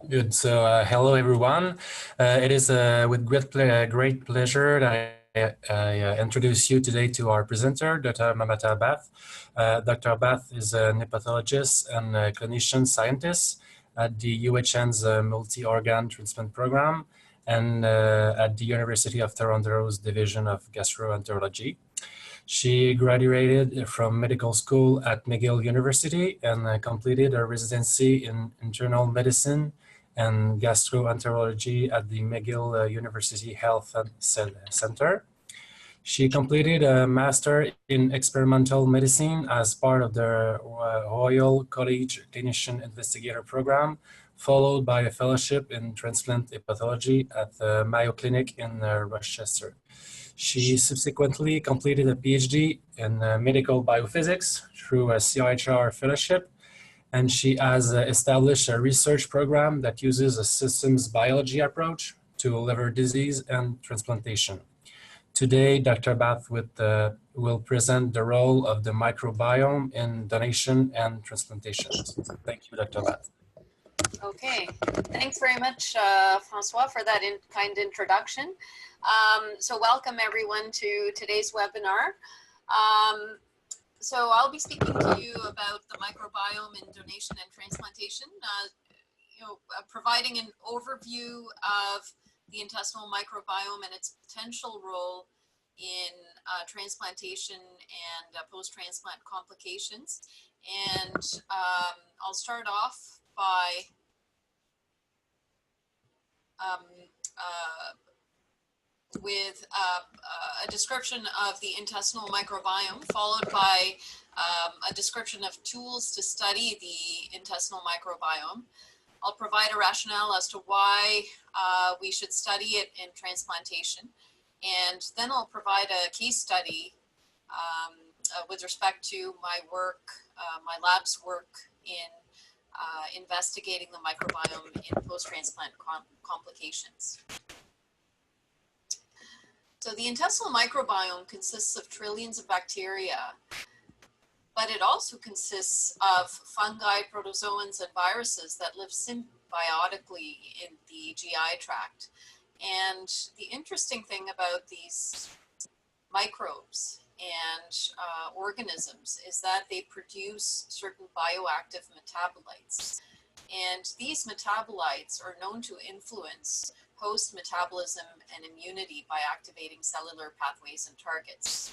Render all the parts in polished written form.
Good. So, hello everyone. It is with great pleasure that I introduce you today to our presenter, Dr. Mamatha Bhat. Dr. Bhat is a hepatologist and a clinician scientist at the UHN's multi-organ transplant program and at the University of Toronto's Division of Gastroenterology. She graduated from medical school at McGill University and completed a residency in internal medicine and gastroenterology at the McGill University Health Center. She completed a master in experimental medicine as part of the Royal College Clinician Investigator Program, followed by a fellowship in transplant hepatology at the Mayo Clinic in Rochester. She subsequently completed a PhD in medical biophysics through a CIHR fellowship, and she has established a research program that uses a systems biology approach to liver disease and transplantation. Today, Dr. Bhat will present the role of the microbiome in donation and transplantation. Thank you, Dr. Bhat. Okay, thanks very much, Francois, for that kind introduction. So welcome everyone to today's webinar. So I'll be speaking to you about the microbiome in donation and transplantation, providing an overview of the intestinal microbiome and its potential role in transplantation and post-transplant complications. And I'll start off by with a description of the intestinal microbiome, followed by a description of tools to study the intestinal microbiome. I'll provide a rationale as to why we should study it in transplantation, and then I'll provide a case study with respect to my work, my lab's work in investigating the microbiome in post-transplant complications. So the intestinal microbiome consists of trillions of bacteria, but it also consists of fungi, protozoans, and viruses that live symbiotically in the GI tract. And the interesting thing about these microbes and organisms is that they produce certain bioactive metabolites. And these metabolites are known to influence host metabolism and immunity by activating cellular pathways and targets.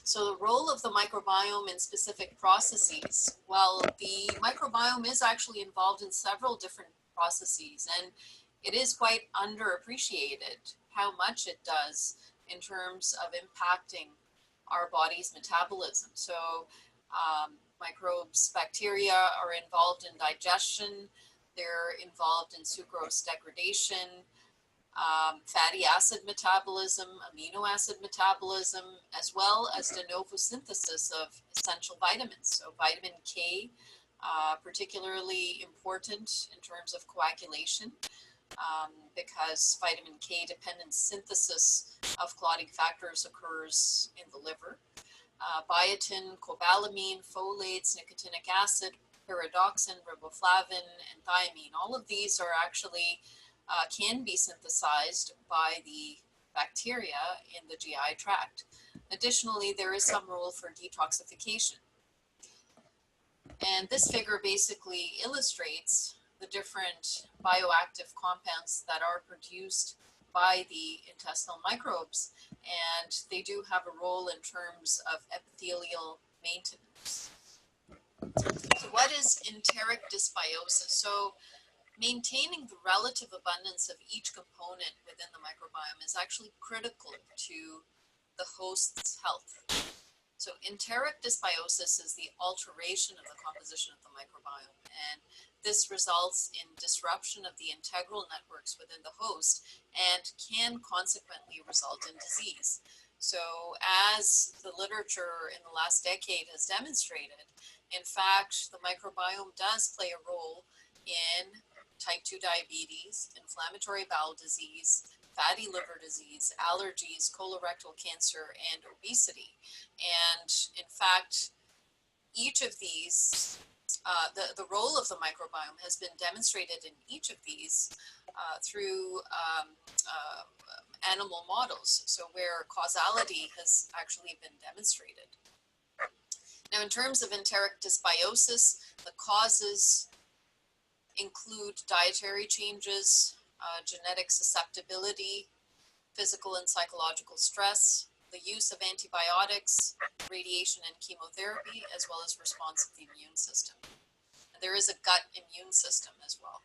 So the role of the microbiome in specific processes, well, the microbiome is actually involved in several different processes, and it is quite underappreciated how much it does in terms of impacting our body's metabolism. So microbes, bacteria are involved in digestion, they're involved in sucrose degradation, fatty acid metabolism, amino acid metabolism, as well as de novo synthesis of essential vitamins. So vitamin K, particularly important in terms of coagulation, because vitamin K dependent synthesis of clotting factors occurs in the liver. Biotin, cobalamin, folates, nicotinic acid, pyridoxine, riboflavin, and thiamine. All of these are actually can be synthesized by the bacteria in the GI tract. Additionally, there is some role for detoxification. And this figure basically illustrates the different bioactive compounds that are produced by the intestinal microbes, and they do have a role in terms of epithelial maintenance. So what is enteric dysbiosis? So maintaining the relative abundance of each component within the microbiome is actually critical to the host's health. So enteric dysbiosis is the alteration of the composition of the microbiome, and this results in disruption of the integral networks within the host and can consequently result in disease. So as the literature in the last decade has demonstrated, in fact, the microbiome does play a role in type 2 diabetes, inflammatory bowel disease, fatty liver disease, allergies, colorectal cancer, and obesity. And in fact, each of these the role of the microbiome has been demonstrated in each of these through animal models, so where causality has actually been demonstrated. Now, in terms of enteric dysbiosis, the causes include dietary changes, genetic susceptibility, physical and psychological stress, the use of antibiotics, radiation and chemotherapy, as well as response of the immune system. And there is a gut immune system as well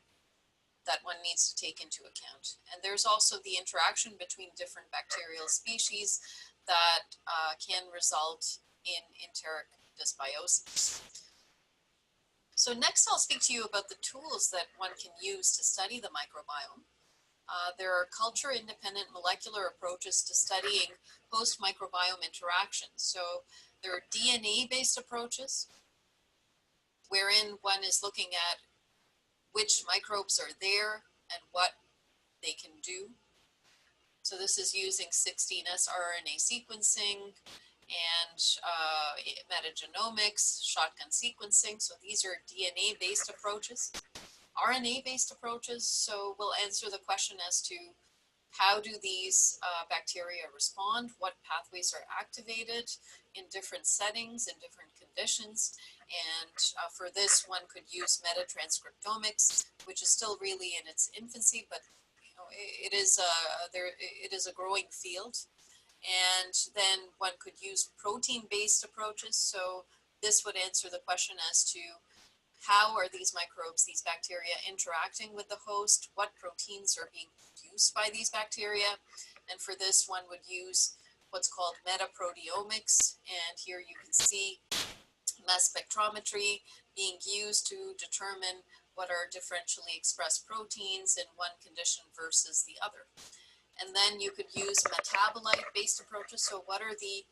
that one needs to take into account. And there's also the interaction between different bacterial species that can result in enteric dysbiosis. So next I'll speak to you about the tools that one can use to study the microbiome. There are culture-independent molecular approaches to studying host-microbiome interactions. So there are DNA-based approaches, wherein one is looking at which microbes are there and what they can do. So this is using 16S RNA sequencing and metagenomics, shotgun sequencing. So these are DNA-based approaches. RNA-based approaches, so we'll answer the question as to how do these bacteria respond, what pathways are activated in different settings, in different conditions, and for this one could use metatranscriptomics, which is still really in its infancy, but you know, it is a growing field. And then one could use protein-based approaches, so this would answer the question as to how are these microbes, these bacteria, interacting with the host? What proteins are being produced by these bacteria? And for this, one would use what's called metaproteomics. And here you can see mass spectrometry being used to determine what are differentially expressed proteins in one condition versus the other. And then you could use metabolite-based approaches. So what are the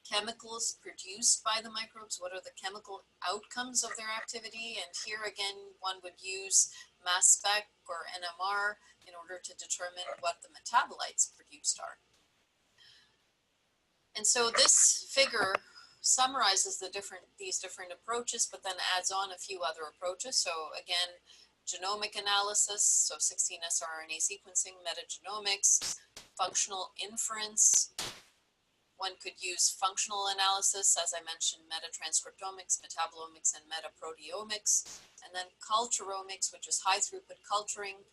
chemicals produced by the microbes? What are the chemical outcomes of their activity? And here again, one would use mass spec or NMR in order to determine what the metabolites produced are. And so this figure summarizes these different approaches, but then adds on a few other approaches. So again, genomic analysis, so 16S RNA sequencing, metagenomics, functional inference. One could use functional analysis, as I mentioned, metatranscriptomics, metabolomics, and metaproteomics, and then culturomics, which is high throughput culturing,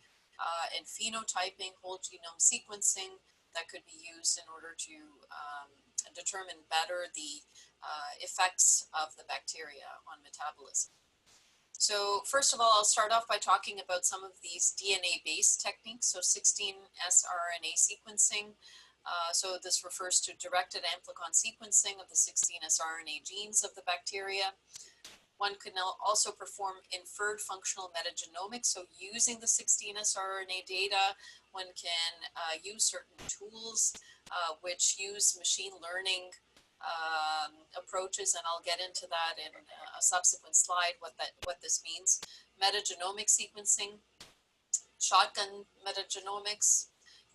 and phenotyping, whole genome sequencing that could be used in order to determine better the effects of the bacteria on metabolism. So first of all, I'll start off by talking about some of these DNA-based techniques. So 16S RNA sequencing. So this refers to directed amplicon sequencing of the 16S RNA genes of the bacteria. One can now also perform inferred functional metagenomics. So using the 16S RNA data, one can use certain tools which use machine learning approaches, and I'll get into that in a subsequent slide, what this means. Metagenomic sequencing, shotgun metagenomics,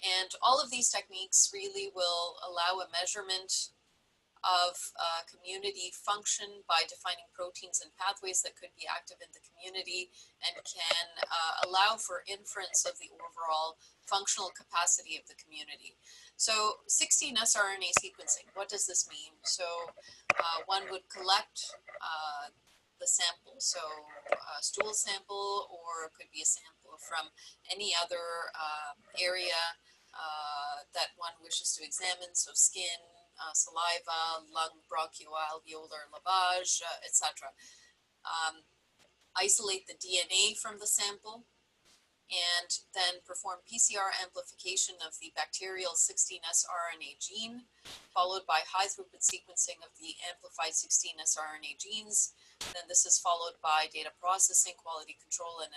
and all of these techniques really will allow a measurement of community function by defining proteins and pathways that could be active in the community, and can allow for inference of the overall functional capacity of the community. So 16S RNA sequencing, what does this mean? So one would collect the sample, so a stool sample, or it could be a sample from any other area that one wishes to examine, so skin, saliva, lung, bronchoalveolar lavage, etc. Isolate the DNA from the sample, and then perform PCR amplification of the bacterial 16S RNA gene, followed by high throughput sequencing of the amplified 16S RNA genes. Then this is followed by data processing, quality control, and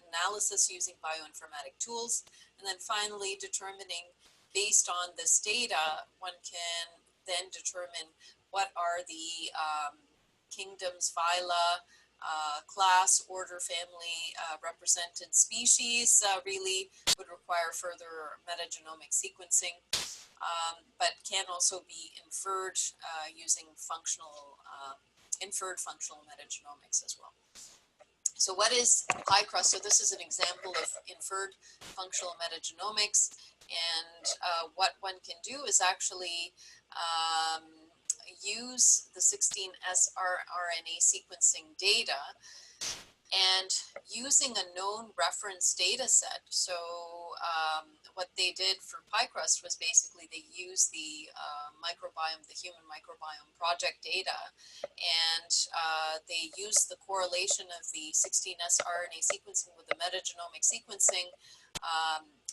analysis using bioinformatic tools. And then finally, determining, based on this data, one can then determine what are the kingdoms, phyla, class, order, family, represented species. Really would require further metagenomic sequencing, but can also be inferred using functional inferred functional metagenomics as well. So what is pie crust? So this is an example of inferred functional metagenomics, and what one can do is actually use the 16S rRNA sequencing data and using a known reference data set. So what they did for PyCrust was basically they used the microbiome, the human microbiome project data, and they used the correlation of the 16S RNA sequencing with the metagenomic sequencing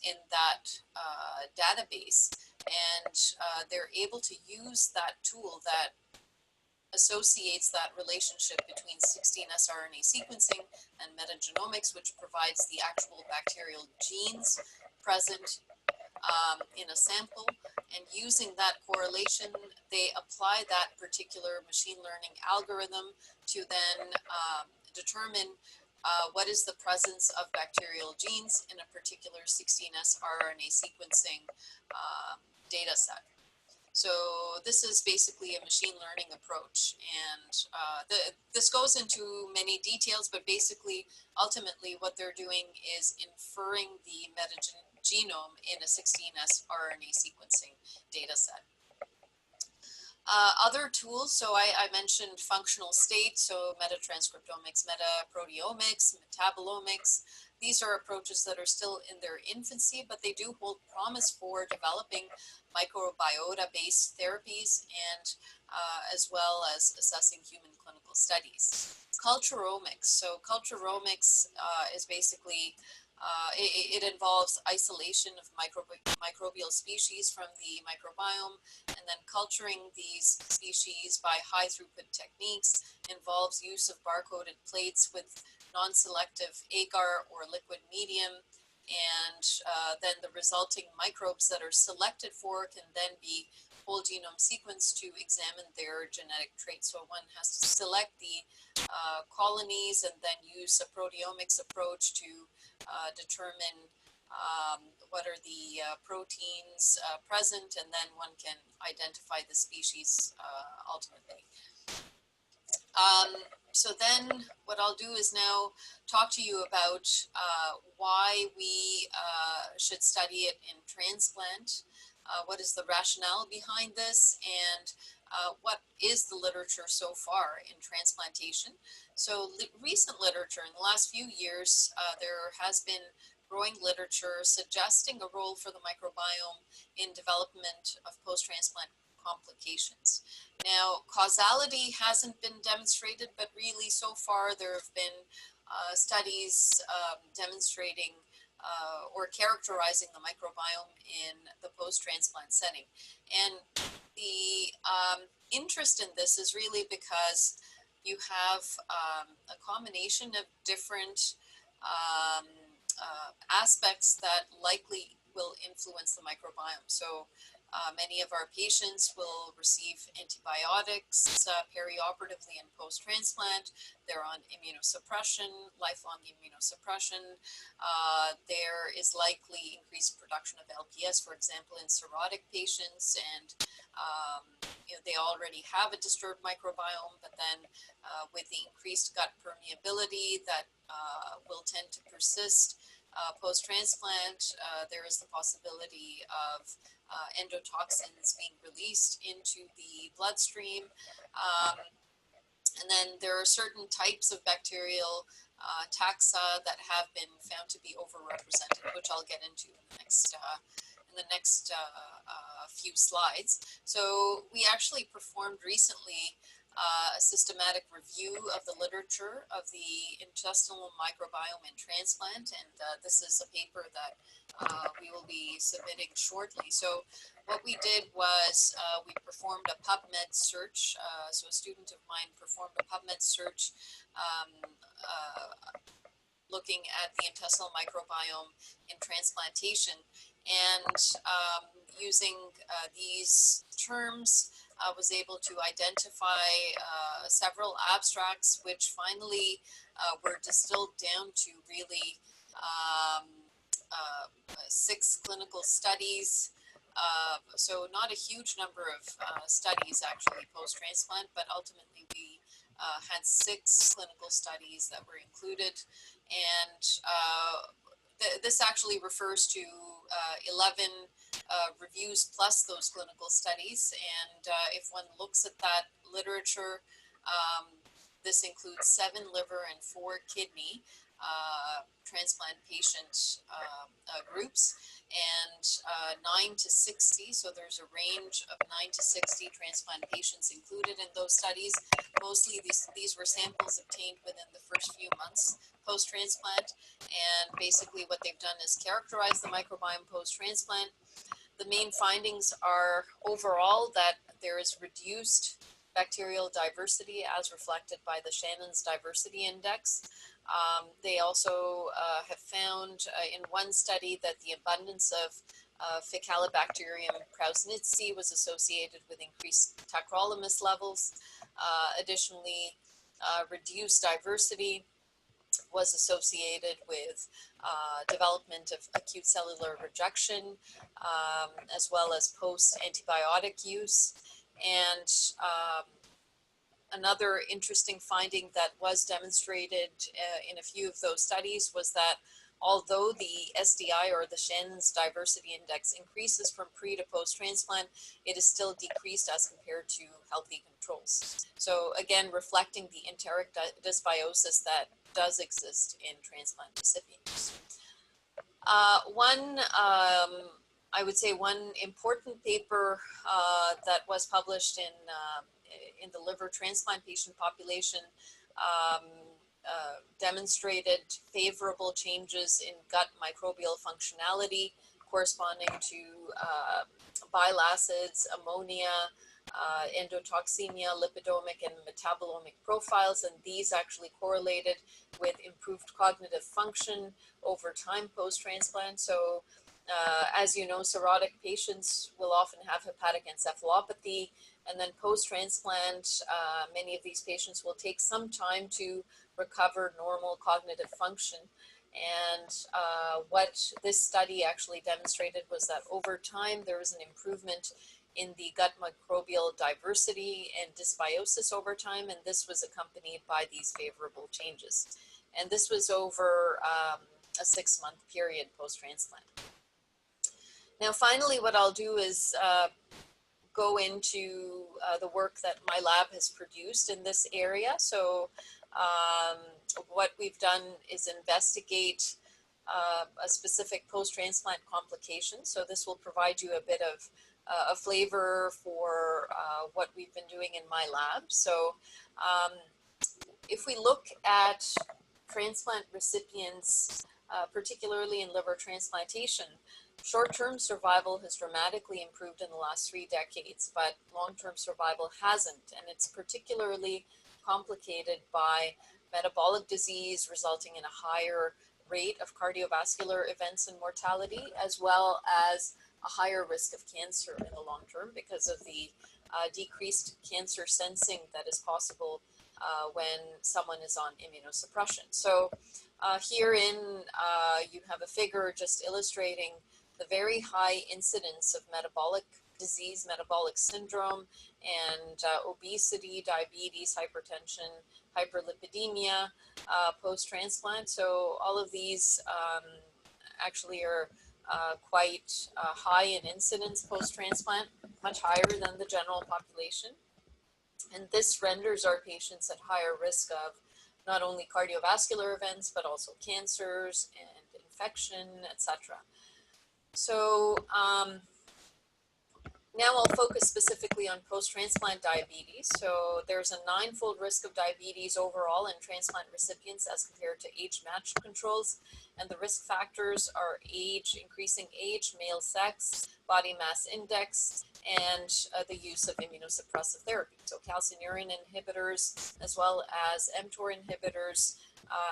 in that database, and they're able to use that tool that associates that relationship between 16S RNA sequencing and metagenomics, which provides the actual bacterial genes present in a sample. And using that correlation, they apply that particular machine learning algorithm to then determine what is the presence of bacterial genes in a particular 16S RNA sequencing data set. So this is basically a machine learning approach, and this goes into many details, but basically, ultimately, what they're doing is inferring the metagenome in a 16S RNA sequencing data set. Other tools, so I mentioned functional state, so metatranscriptomics, metaproteomics, metabolomics. These are approaches that are still in their infancy, but they do hold promise for developing microbiota-based therapies and as well as assessing human clinical studies. Culturomics, so culturomics is basically it involves isolation of microbial species from the microbiome, and then culturing these species by high throughput techniques involves use of barcoded plates with non-selective agar or liquid medium, and then the resulting microbes that are selected for can then be whole genome sequenced to examine their genetic traits. So one has to select the colonies and then use a proteomics approach to determine what are the proteins present, and then one can identify the species ultimately. So then what I'll do is now talk to you about why we should study it in transplant, what is the rationale behind this, and what is the literature so far in transplantation. So recent literature in the last few years, there has been growing literature suggesting a role for the microbiome in development of post-transplant complications. Now, causality hasn't been demonstrated, but really so far there have been studies demonstrating or characterizing the microbiome in the post-transplant setting. And the interest in this is really because you have a combination of different aspects that likely will influence the microbiome. So many of our patients will receive antibiotics perioperatively and post-transplant. They're on immunosuppression, lifelong immunosuppression. There is likely increased production of LPS, for example, in cirrhotic patients, and you know, they already have a disturbed microbiome, but then with the increased gut permeability that will tend to persist post-transplant, there is the possibility of endotoxins being released into the bloodstream. And then there are certain types of bacterial taxa that have been found to be overrepresented, which I'll get into in the next few slides. So we actually performed recently a systematic review of the literature of the intestinal microbiome in transplant, and this is a paper that we will be submitting shortly. So what we did was we performed a PubMed search. So a student of mine performed a PubMed search looking at the intestinal microbiome in transplantation, and using these terms, was able to identify several abstracts, which finally were distilled down to really 6 clinical studies. So not a huge number of studies actually post-transplant, but ultimately we had 6 clinical studies that were included, and this actually refers to 11 reviews plus those clinical studies. And if one looks at that literature, this includes 7 liver and 4 kidney transplant patient groups, and 9 to 60. So there's a range of 9 to 60 transplant patients included in those studies. Mostly these were samples obtained within the first few months post-transplant. And basically what they've done is characterize the microbiome post-transplant. The main findings are overall that there is reduced bacterial diversity as reflected by the Shannon's Diversity Index. They also have found in one study that the abundance of Faecalibacterium prausnitzii was associated with increased tacrolimus levels. Additionally, reduced diversity was associated with development of acute cellular rejection, as well as post-antibiotic use. And another interesting finding that was demonstrated in a few of those studies was that although the SDI, or the Shannon's Diversity Index, increases from pre to post-transplant, it is still decreased as compared to healthy controls. So again, reflecting the enteric dysbiosis that does exist in transplant recipients. I would say one important paper that was published in the liver transplant patient population demonstrated favorable changes in gut microbial functionality corresponding to bile acids, ammonia, endotoxemia, lipidomic, and metabolomic profiles, and these actually correlated with improved cognitive function over time post-transplant. So as you know, cirrhotic patients will often have hepatic encephalopathy, and then post-transplant, many of these patients will take some time to recover normal cognitive function. And what this study actually demonstrated was that over time, there was an improvement in the gut microbial diversity and dysbiosis over time, and this was accompanied by these favorable changes. And this was over a 6-month period post-transplant. Now, finally, what I'll do is go into the work that my lab has produced in this area. So what we've done is investigate a specific post-transplant complication. So this will provide you a bit of a flavor for what we've been doing in my lab. So if we look at transplant recipients, particularly in liver transplantation, short-term survival has dramatically improved in the last 3 decades, but long-term survival hasn't, and it's particularly complicated by metabolic disease resulting in a higher rate of cardiovascular events and mortality, as well as a higher risk of cancer in the long term because of the decreased cancer sensing that is possible when someone is on immunosuppression. So herein you have a figure just illustrating the very high incidence of metabolic disease, metabolic syndrome, and obesity, diabetes, hypertension, hyperlipidemia post-transplant. So all of these actually are quite high in incidence post-transplant, much higher than the general population. And this renders our patients at higher risk of not only cardiovascular events, but also cancers and infection, etc. So now I'll focus specifically on post-transplant diabetes. So there's a 9-fold risk of diabetes overall in transplant recipients as compared to age-matched controls. And the risk factors are age, increasing age, male sex, body mass index, and the use of immunosuppressive therapy. So calcineurin inhibitors as well as mTOR inhibitors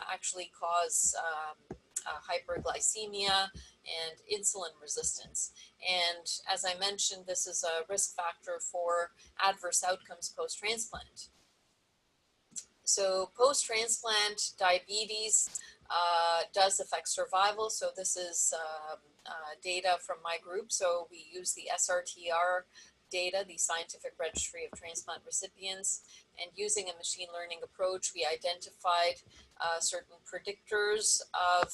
actually cause hyperglycemia and insulin resistance. And as I mentioned, this is a risk factor for adverse outcomes post-transplant. So post-transplant diabetes does affect survival. So this is data from my group. So we use the SRTR data, the Scientific Registry of Transplant Recipients, and using a machine learning approach, we identified certain predictors of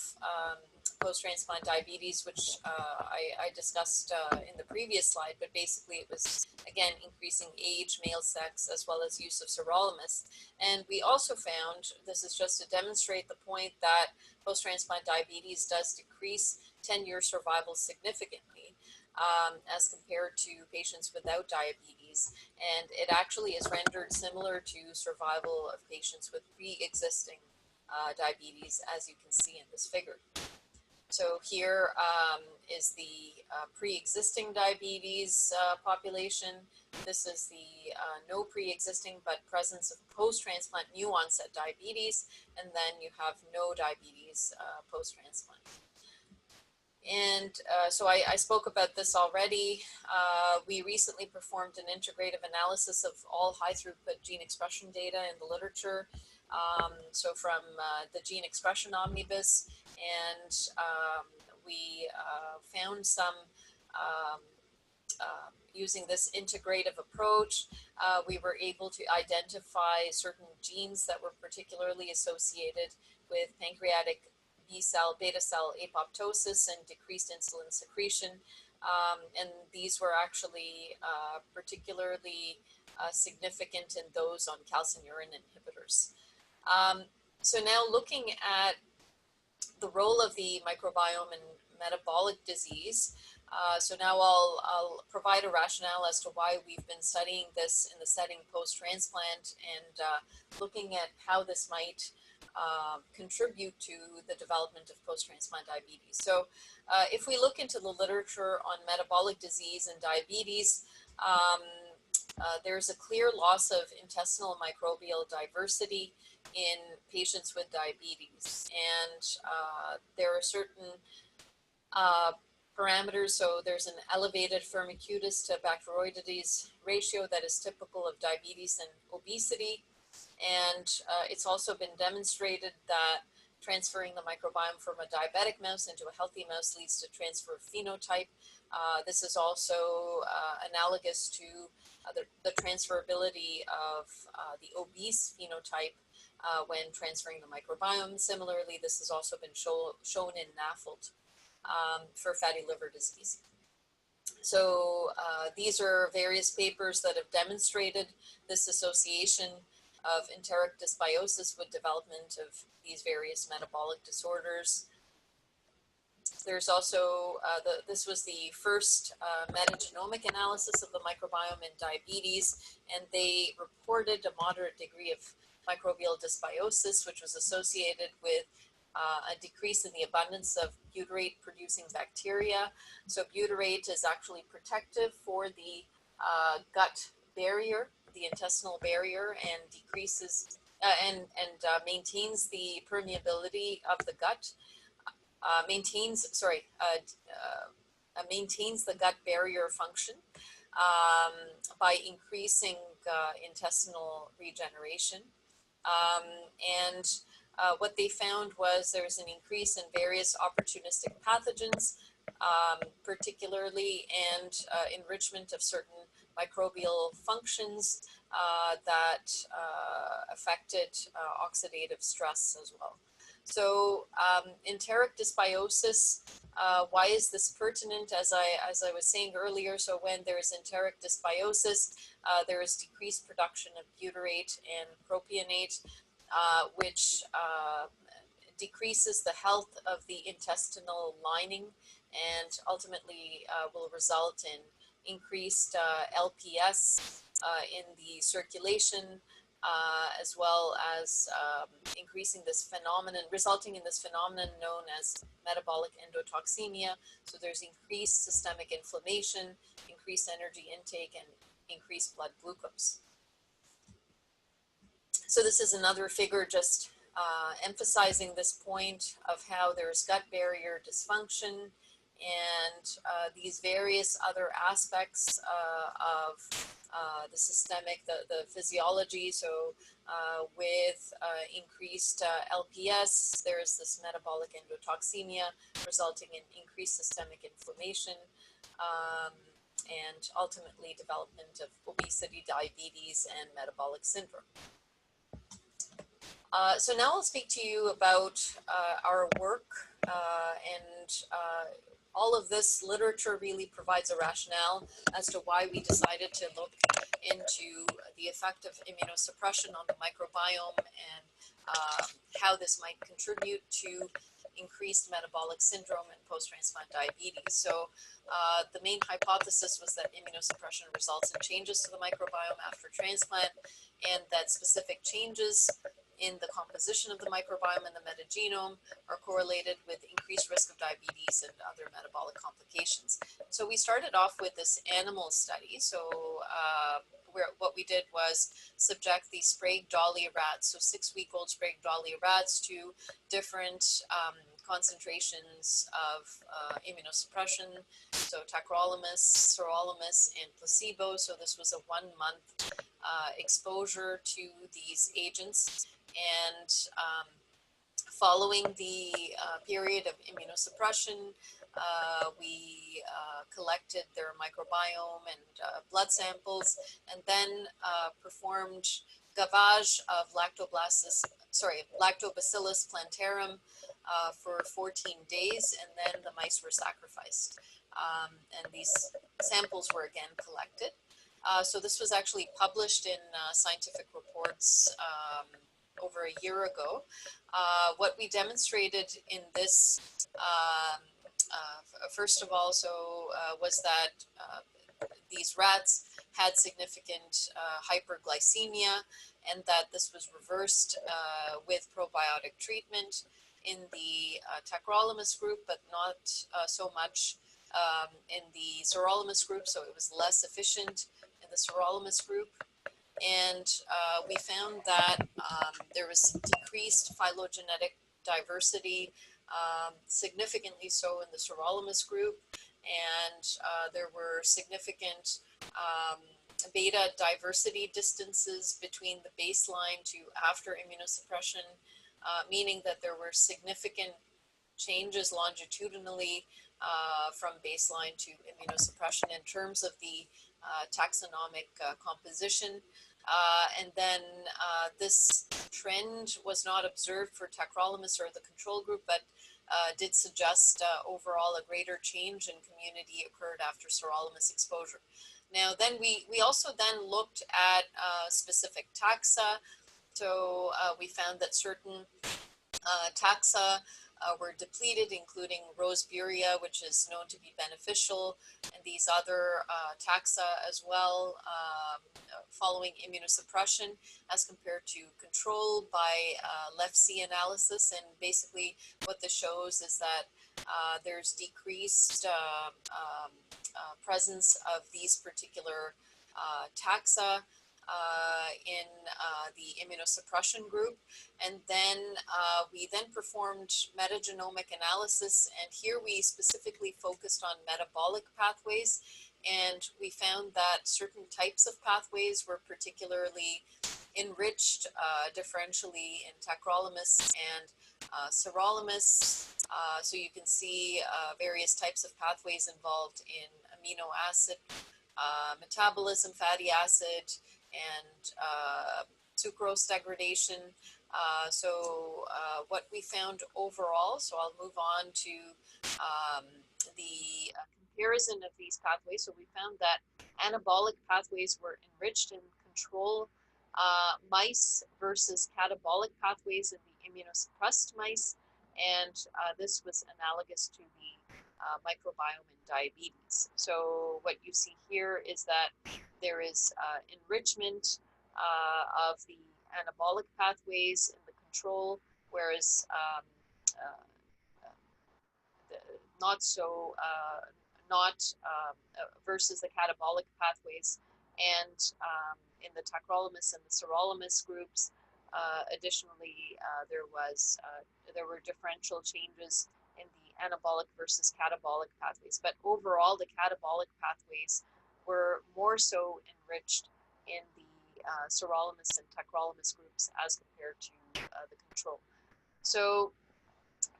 post-transplant diabetes, which I discussed in the previous slide, but basically it was, again, increasing age, male sex, as well as use of sirolimus. And we also found, this is just to demonstrate the point that post-transplant diabetes does decrease 10-year survival significantly as compared to patients without diabetes. And it actually is rendered similar to survival of patients with pre-existing diabetes, as you can see in this figure. So here is the pre-existing diabetes population. This is the no pre-existing but presence of post-transplant new onset diabetes, and then you have no diabetes post-transplant. And so I spoke about this already. We recently performed an integrative analysis of all high throughput gene expression data in the literature. So from the gene expression omnibus, and we found some, using this integrative approach, we were able to identify certain genes that were particularly associated with pancreatic B-cell, beta cell apoptosis and decreased insulin secretion. And these were actually particularly significant in those on calcineurin inhibitors. So now looking at the role of the microbiome in metabolic disease, so now I'll provide a rationale as to why we've been studying this in the setting post-transplant and looking at how this might contribute to the development of post-transplant diabetes. So if we look into the literature on metabolic disease and diabetes, there's a clear loss of intestinal microbial diversity in patients with diabetes. And there are certain parameters. So there's an elevated firmicutes to bacteroidetes ratio that is typical of diabetes and obesity. And it's also been demonstrated that transferring the microbiome from a diabetic mouse into a healthy mouse leads to transfer of phenotype. This is also analogous to the transferability of the obese phenotype when transferring the microbiome. Similarly, this has also been shown in NAFLD for fatty liver disease. So these are various papers that have demonstrated this association of enteric dysbiosis with development of these various metabolic disorders. There's also, this was the first metagenomic analysis of the microbiome in diabetes, and they reported a moderate degree of microbial dysbiosis, which was associated with a decrease in the abundance of butyrate-producing bacteria. So butyrate is actually protective for the gut barrier, the intestinal barrier, and decreases and maintains the permeability of the gut. Maintains the gut barrier function by increasing intestinal regeneration. And what they found was there's an increase in various opportunistic pathogens, particularly, and enrichment of certain microbial functions that affected oxidative stress as well. So enteric dysbiosis, why is this pertinent? As I was saying earlier, so when there's enteric dysbiosis, there is decreased production of butyrate and propionate, which decreases the health of the intestinal lining and ultimately will result in increased LPS in the circulation, as well as increasing this phenomenon, resulting in this phenomenon known as metabolic endotoxemia. So there's increased systemic inflammation, increased energy intake, and increased blood glucose. So this is another figure just emphasizing this point of how there's gut barrier dysfunction and these various other aspects of the systemic, the physiology. So with increased LPS, there's this metabolic endotoxemia resulting in increased systemic inflammation. and ultimately development of obesity, diabetes, and metabolic syndrome. So now I'll speak to you about our work, and all of this literature really provides a rationale as to why we decided to look into the effect of immunosuppression on the microbiome and how this might contribute to increased metabolic syndrome and post-transplant diabetes. So the main hypothesis was that immunosuppression results in changes to the microbiome after transplant, and that specific changes in the composition of the microbiome and the metagenome are correlated with increased risk of diabetes and other metabolic complications. So we started off with this animal study. So what we did was subject these Sprague Dawley rats, so 6-week-old Sprague Dawley rats, to different concentrations of immunosuppression, so tacrolimus, sirolimus, and placebo. So this was a 1-month exposure to these agents. And following the period of immunosuppression, we collected their microbiome and blood samples, and then performed gavage of Lactobacillus plantarum for 14 days, and then the mice were sacrificed. And these samples were again collected. So this was actually published in Scientific Reports over a year ago. What we demonstrated in this, first of all, was that these rats had significant hyperglycemia, and that this was reversed with probiotic treatment in the tacrolimus group, but not so much in the sirolimus group, so it was less efficient in the sirolimus group. And we found that there was decreased phylogenetic diversity, significantly so in the sirolimus group, and there were significant beta diversity distances between the baseline to after immunosuppression, meaning that there were significant changes longitudinally from baseline to immunosuppression in terms of the taxonomic composition. And then this trend was not observed for tacrolimus or the control group, but did suggest overall a greater change in community occurred after sirolimus exposure. Now, then we also then looked at specific taxa. So we found that certain taxa were depleted, including Roseburia, which is known to be beneficial, and these other taxa as well, following immunosuppression as compared to control by left-C analysis. And basically what this shows is that there's decreased presence of these particular taxa in the immunosuppression group. And then we then performed metagenomic analysis, and here we specifically focused on metabolic pathways, and we found that certain types of pathways were particularly enriched differentially in tacrolimus and sirolimus. So you can see various types of pathways involved in amino acid metabolism, fatty acid, and sucrose degradation. What we found overall, so I'll move on to the comparison of these pathways. So we found that anabolic pathways were enriched in control mice versus catabolic pathways in the immunosuppressed mice, and this was analogous to the microbiome in diabetes. So what you see here is that there is enrichment of the anabolic pathways in the control, whereas versus the catabolic pathways. And in the tacrolimus and the sirolimus groups, additionally, there were differential changes in the anabolic versus catabolic pathways. But overall, the catabolic pathways were more so enriched in the sirolimus and tacrolimus groups as compared to the control. So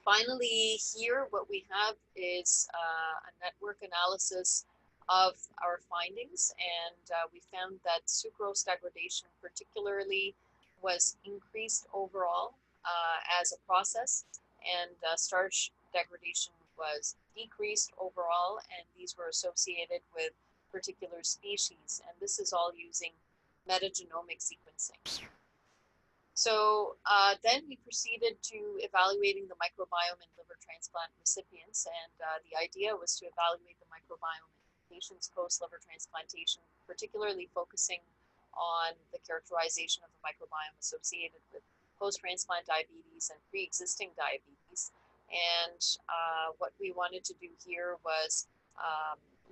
finally, here what we have is a network analysis of our findings, and we found that sucrose degradation particularly was increased overall as a process, and starch degradation was decreased overall, and these were associated with particular species, and this is all using metagenomic sequencing. So then we proceeded to evaluating the microbiome in liver transplant recipients, and the idea was to evaluate the microbiome in patients post-liver transplantation, particularly focusing on the characterization of the microbiome associated with post-transplant diabetes and pre-existing diabetes. And what we wanted to do here was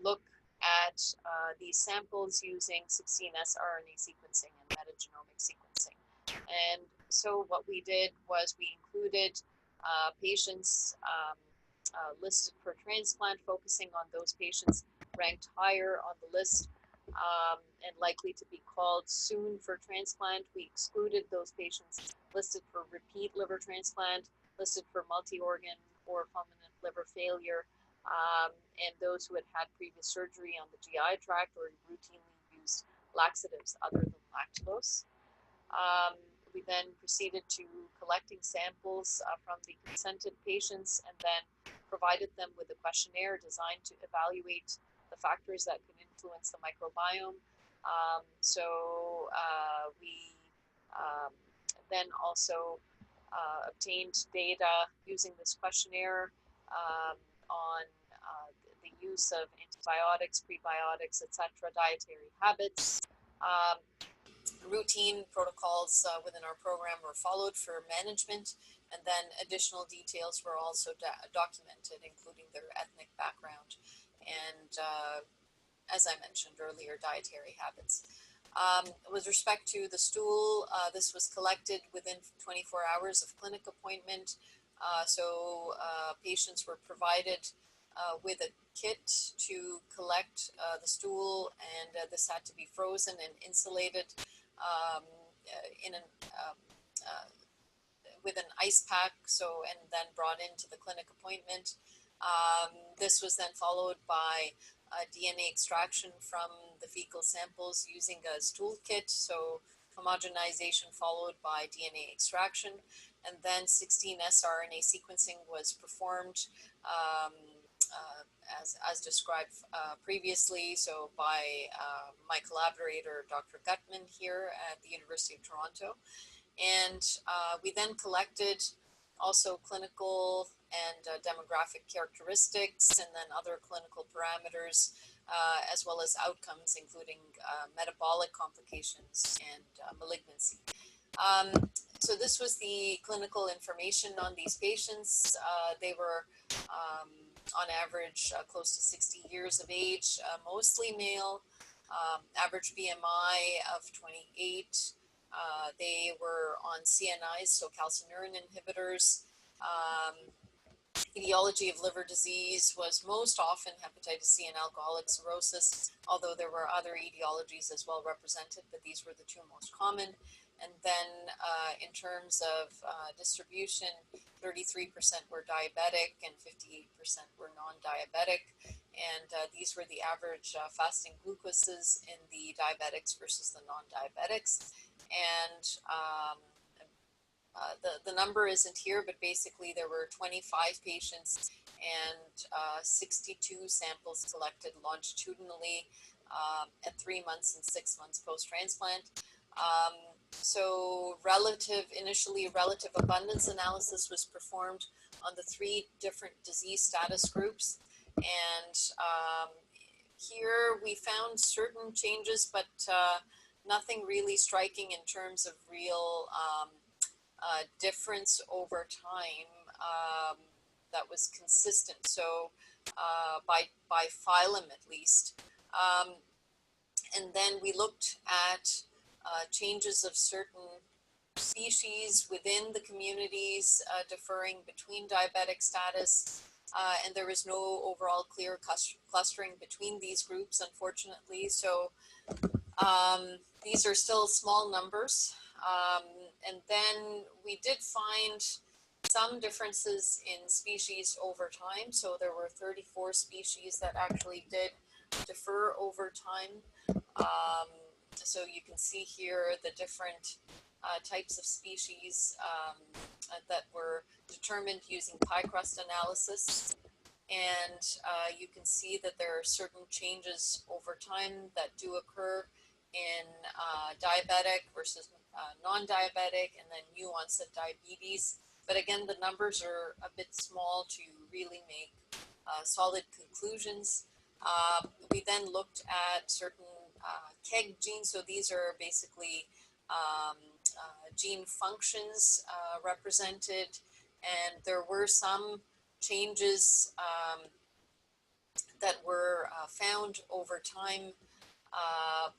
look at these samples using 16S RNA sequencing and metagenomic sequencing. And so what we did was we included patients listed for transplant, focusing on those patients ranked higher on the list and likely to be called soon for transplant. We excluded those patients listed for repeat liver transplant, listed for multi-organ or fulminant liver failure, and those who had had previous surgery on the GI tract or routinely used laxatives other than lactulose. We then proceeded to collecting samples from the consented patients and then provided them with a questionnaire designed to evaluate the factors that could influence the microbiome. We then also obtained data using this questionnaire on the use of antibiotics, prebiotics, etc., dietary habits. Routine protocols within our program were followed for management, and then additional details were also documented, including their ethnic background and, as I mentioned earlier, dietary habits. With respect to the stool, this was collected within 24 hours of clinic appointment. Patients were provided with a kit to collect the stool, and this had to be frozen and insulated with an ice pack, and then brought into the clinic appointment. This was then followed by DNA extraction from the fecal samples using a stool kit, so homogenization followed by DNA extraction, and then 16S RNA sequencing was performed as described previously, so by my collaborator, Dr. Gutman here at the University of Toronto. And we then collected also clinical and demographic characteristics, and then other clinical parameters, as well as outcomes, including metabolic complications and malignancy. So this was the clinical information on these patients. They were on average close to 60 years of age, mostly male, average BMI of 28. They were on CNIs, so calcineurin inhibitors. Etiology of liver disease was most often hepatitis C and alcoholic cirrhosis, although there were other etiologies as well represented, but these were the two most common. And then in terms of distribution, 33% were diabetic and 58% were non-diabetic. And these were the average fasting glucoses in the diabetics versus the non-diabetics. And the number isn't here, but basically there were 25 patients and 62 samples collected longitudinally at 3 months and 6 months post-transplant. So initially relative abundance analysis was performed on the 3 different disease status groups. And here we found certain changes, but nothing really striking in terms of real difference over time that was consistent. So by phylum at least. And then we looked at changes of certain species within the communities differing between diabetic status, and there was no overall clear clustering between these groups, unfortunately. So these are still small numbers. And then we did find some differences in species over time. So there were 34 species that actually did differ over time. So you can see here the different types of species that were determined using pie crust analysis. And you can see that there are certain changes over time that do occur in diabetic versus non-diabetic, and then new onset diabetes. But again, the numbers are a bit small to really make solid conclusions. We then looked at certain KEG genes. So these are basically gene functions represented, and there were some changes that were found over time.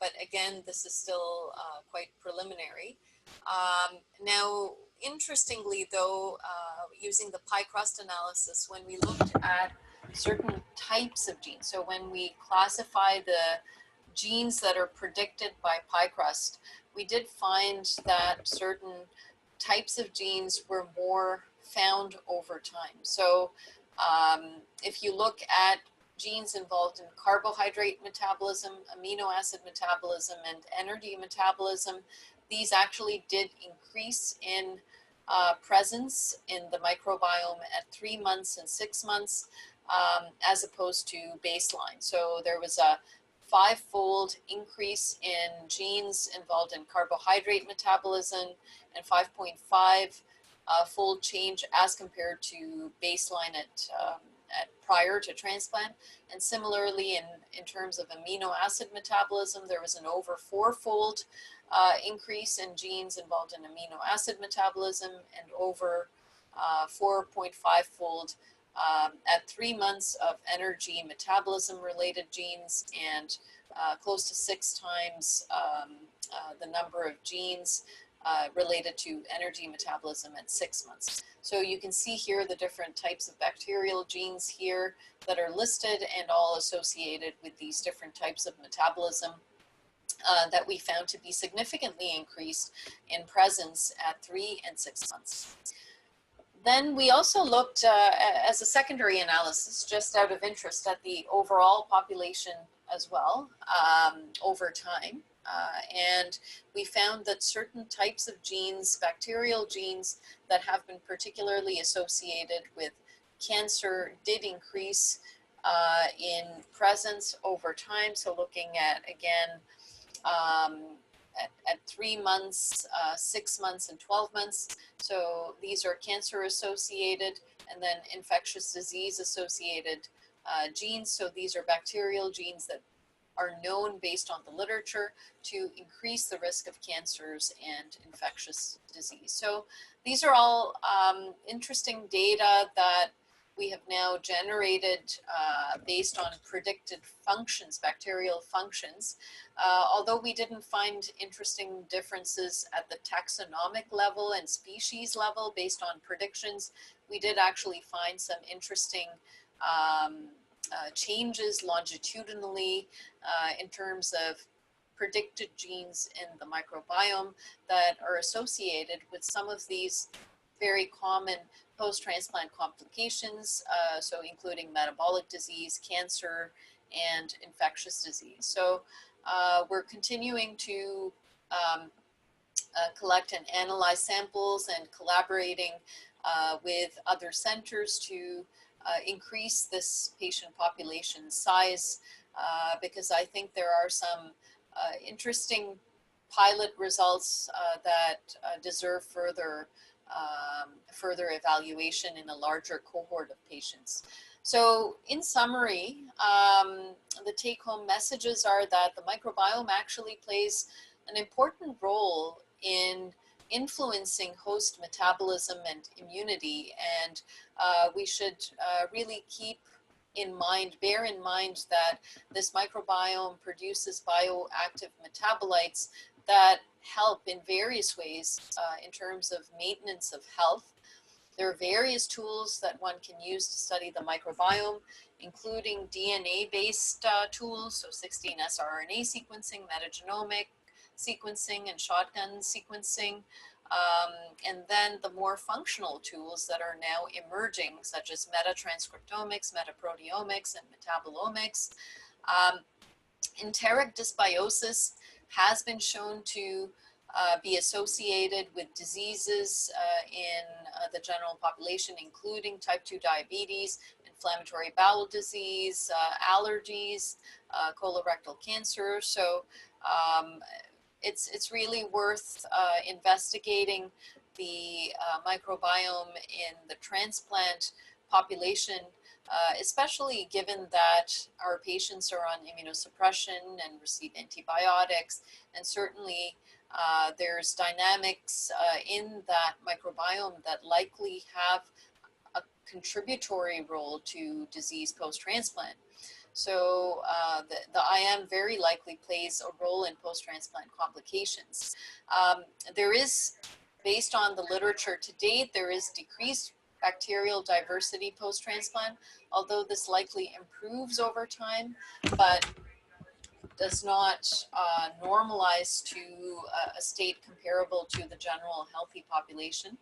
But again, this is still quite preliminary. Now, interestingly though, using the pie crust analysis, when we looked at certain types of genes, so when we classify the genes that are predicted by pie crust, we did find that certain types of genes were more found over time. So if you look at genes involved in carbohydrate metabolism, amino acid metabolism, and energy metabolism, these actually did increase in presence in the microbiome at 3 months and 6 months, as opposed to baseline. So there was a 5-fold increase in genes involved in carbohydrate metabolism and 5.5 fold change as compared to baseline at prior to transplant. And similarly, in terms of amino acid metabolism, there was an over 4-fold increase in genes involved in amino acid metabolism and over 4.5-fold at 3 months of energy metabolism related genes, and close to 6 times the number of genes related to energy metabolism at 6 months. So you can see here the different types of bacterial genes here that are listed and all associated with these different types of metabolism that we found to be significantly increased in presence at 3 and 6 months. Then we also looked as a secondary analysis, just out of interest, at the overall population as well over time. And we found that certain types of genes, bacterial genes that have been particularly associated with cancer, did increase in presence over time. So looking at, again, at 3 months, 6 months, and 12 months. So these are cancer associated, and then infectious disease associated genes. So these are bacterial genes that are known based on the literature to increase the risk of cancers and infectious disease. So these are all interesting data that we have now generated based on predicted functions, bacterial functions. Although we didn't find interesting differences at the taxonomic level and species level based on predictions, we did actually find some interesting changes longitudinally in terms of predicted genes in the microbiome that are associated with some of these very common post-transplant complications, so including metabolic disease, cancer, and infectious disease. So we're continuing to collect and analyze samples and collaborating with other centers to increase this patient population size, because I think there are some interesting pilot results that deserve further evaluation in a larger cohort of patients. So in summary, the take-home messages are that the microbiome actually plays an important role in influencing host metabolism and immunity, and we should really bear in mind that this microbiome produces bioactive metabolites that help in various ways in terms of maintenance of health. There are various tools that one can use to study the microbiome, including DNA-based tools, so 16 sRNA sequencing, metagenomic sequencing, and shotgun sequencing. And then the more functional tools that are now emerging, such as metatranscriptomics, metaproteomics, and metabolomics. Enteric dysbiosis has been shown to be associated with diseases in the general population, including type 2 diabetes, inflammatory bowel disease, allergies, colorectal cancer. So it's really worth investigating the microbiome in the transplant population, especially given that our patients are on immunosuppression and receive antibiotics, and certainly there's dynamics in that microbiome that likely have a contributory role to disease post-transplant. So the IM very likely plays a role in post-transplant complications. There is, based on the literature to date, there is decreased bacterial diversity post-transplant, although this likely improves over time, but does not normalize to a state comparable to the general healthy population.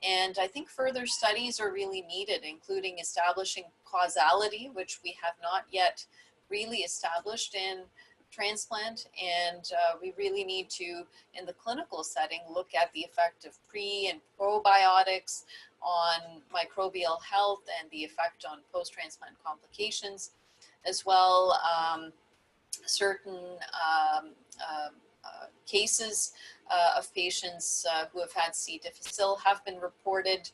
And I think further studies are really needed, including establishing causality, which we have not yet really established in transplant. And we really need to, in the clinical setting, look at the effect of pre and probiotics on microbial health and the effect on post-transplant complications, as well certain cases of patients who have had C. difficile have been reported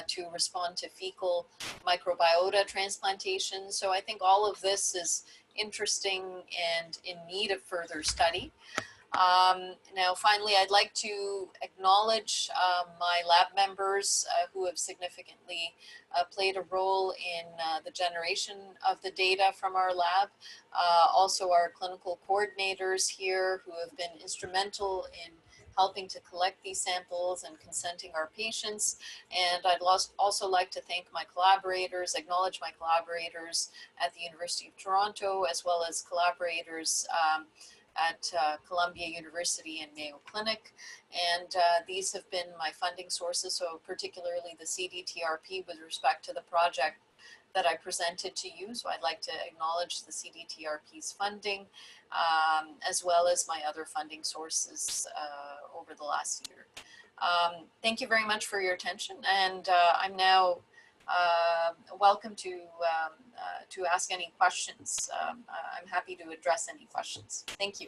to respond to fecal microbiota transplantation. So I think all of this is interesting and in need of further study. Now, finally, I'd like to acknowledge my lab members who have significantly played a role in the generation of the data from our lab. Also, our clinical coordinators here who have been instrumental in helping to collect these samples and consenting our patients. And I'd also like to thank my collaborators, acknowledge my collaborators at the University of Toronto, as well as collaborators at Columbia University and Mayo Clinic. And these have been my funding sources, so particularly the CDTRP with respect to the project that I presented to you. So I'd like to acknowledge the CDTRP's funding, as well as my other funding sources over the last year. Thank you very much for your attention, and I'm now welcome to ask any questions. I'm happy to address any questions. Thank you.